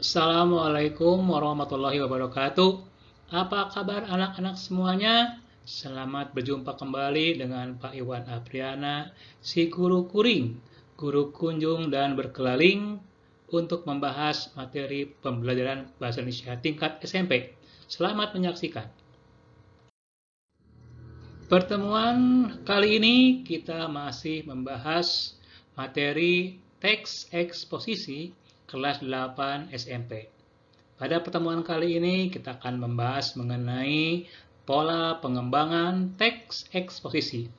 Assalamualaikum warahmatullahi wabarakatuh. Apa kabar anak-anak semuanya? Selamat berjumpa kembali dengan Pak Iwan Apriana, si guru kuring, guru kunjung dan berkeliling untuk membahas materi pembelajaran bahasa Indonesia tingkat SMP. Selamat menyaksikan. Pertemuan kali ini kita masih membahas materi teks eksposisi kelas 8 SMP. Pada pertemuan kali ini kita akan membahas mengenai pola pengembangan teks eksposisi.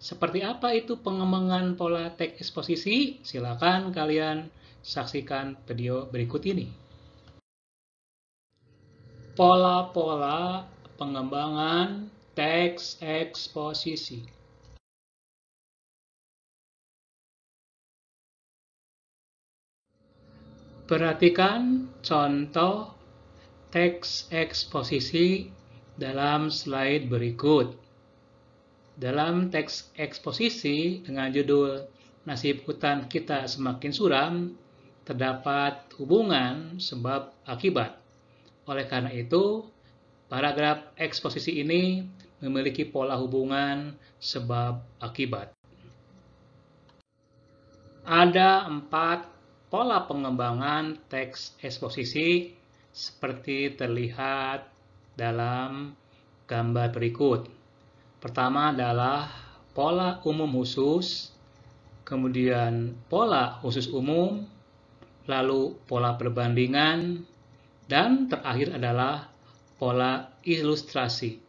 Seperti apa itu pengembangan pola teks eksposisi? Silakan kalian saksikan video berikut ini. Pola-pola pengembangan teks eksposisi. Perhatikan contoh teks eksposisi dalam slide berikut. Dalam teks eksposisi dengan judul Nasib Hutan Kita Semakin Suram, terdapat hubungan sebab akibat. Oleh karena itu, paragraf eksposisi ini memiliki pola hubungan sebab akibat. Ada 4 pola pengembangan teks eksposisi seperti terlihat dalam gambar berikut. Pertama adalah pola umum khusus, kemudian pola khusus umum, lalu pola perbandingan, dan terakhir adalah pola ilustrasi.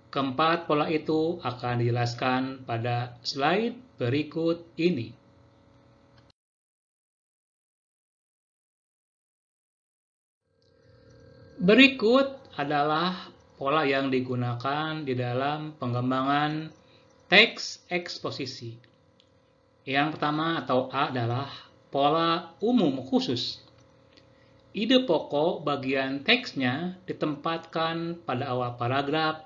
Keempat pola itu akan dijelaskan pada slide berikut ini. Berikut adalah pola yang digunakan di dalam pengembangan teks eksposisi. Yang pertama atau A adalah pola umum khusus. Ide pokok bagian teksnya ditempatkan pada awal paragraf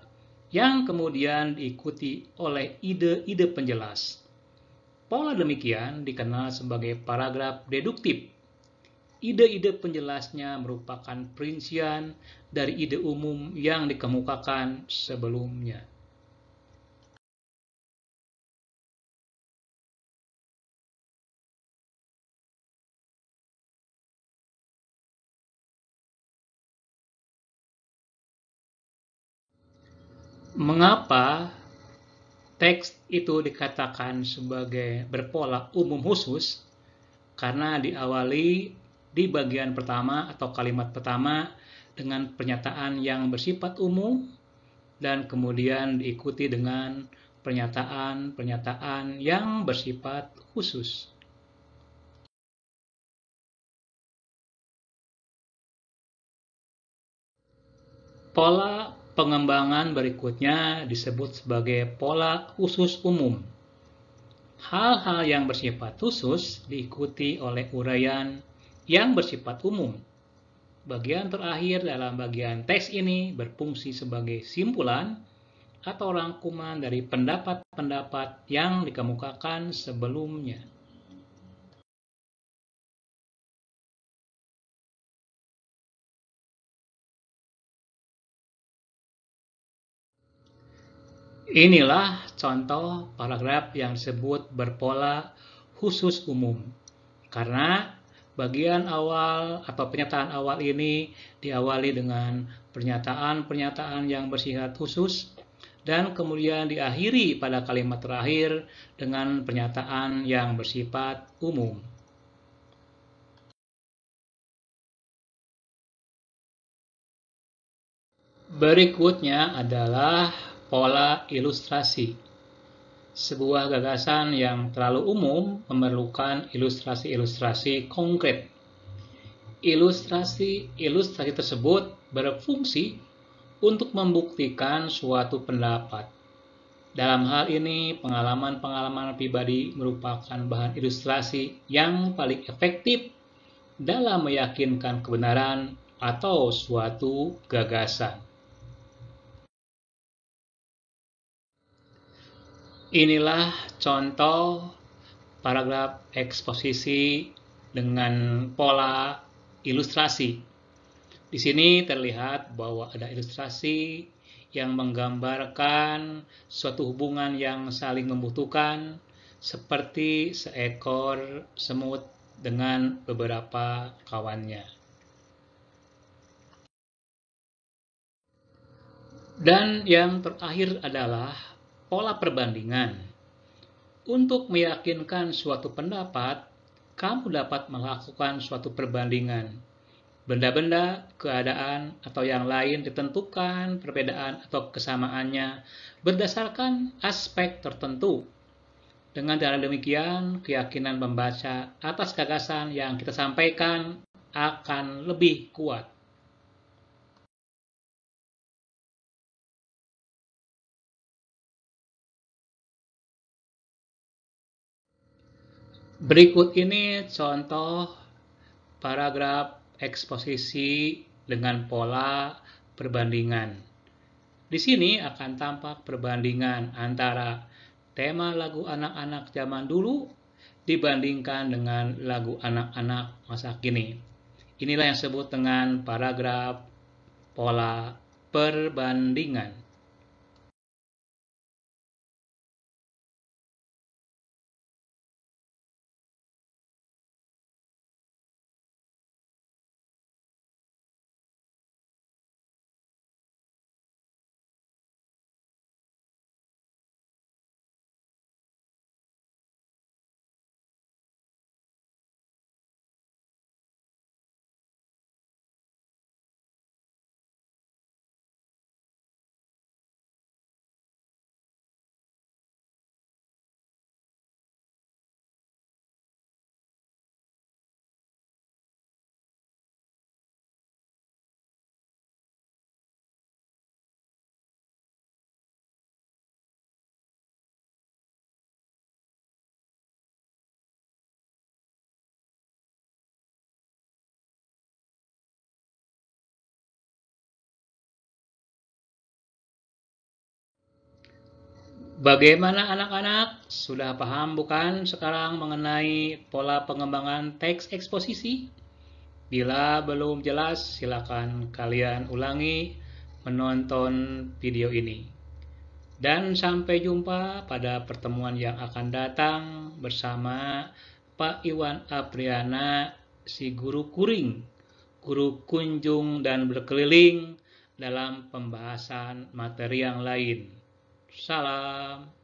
yang kemudian diikuti oleh ide-ide penjelas. Pola demikian dikenal sebagai paragraf deduktif. Ide-ide penjelasnya merupakan perincian dari ide umum yang dikemukakan sebelumnya. Mengapa teks itu dikatakan sebagai berpola umum khusus? Karena diawali di bagian pertama atau kalimat pertama dengan pernyataan yang bersifat umum dan kemudian diikuti dengan pernyataan-pernyataan yang bersifat khusus. Pola pengembangan berikutnya disebut sebagai pola khusus umum. Hal-hal yang bersifat khusus diikuti oleh uraian yang bersifat umum. Bagian terakhir dalam bagian teks ini berfungsi sebagai simpulan atau rangkuman dari pendapat-pendapat yang dikemukakan sebelumnya. Inilah contoh paragraf yang disebut berpola khusus umum. Karena bagian awal atau pernyataan awal ini diawali dengan pernyataan-pernyataan yang bersifat khusus dan kemudian diakhiri pada kalimat terakhir dengan pernyataan yang bersifat umum. Berikutnya adalah pola ilustrasi. Sebuah gagasan yang terlalu umum memerlukan ilustrasi-ilustrasi konkret. Ilustrasi tersebut berfungsi untuk membuktikan suatu pendapat. Dalam hal ini, pengalaman-pengalaman pribadi merupakan bahan ilustrasi yang paling efektif dalam meyakinkan kebenaran atau suatu gagasan. Inilah contoh paragraf eksposisi dengan pola ilustrasi. Di sini terlihat bahwa ada ilustrasi yang menggambarkan suatu hubungan yang saling membutuhkan, seperti seekor semut dengan beberapa kawannya. Dan yang terakhir adalah pola perbandingan. Untuk meyakinkan suatu pendapat, kamu dapat melakukan suatu perbandingan. Benda-benda, keadaan, atau yang lain ditentukan perbedaan atau kesamaannya berdasarkan aspek tertentu. Dengan cara demikian, keyakinan pembaca atas gagasan yang kita sampaikan akan lebih kuat. Berikut ini contoh paragraf eksposisi dengan pola perbandingan. Di sini akan tampak perbandingan antara tema lagu anak-anak zaman dulu dibandingkan dengan lagu anak-anak masa kini. Inilah yang disebut dengan paragraf pola perbandingan. Bagaimana anak-anak? Sudah paham bukan sekarang mengenai pola pengembangan teks eksposisi? Bila belum jelas, silakan kalian ulangi menonton video ini. Dan sampai jumpa pada pertemuan yang akan datang bersama Pak Iwan Apriana, si guru kuring, guru kunjung dan berkeliling dalam pembahasan materi yang lain. Salam.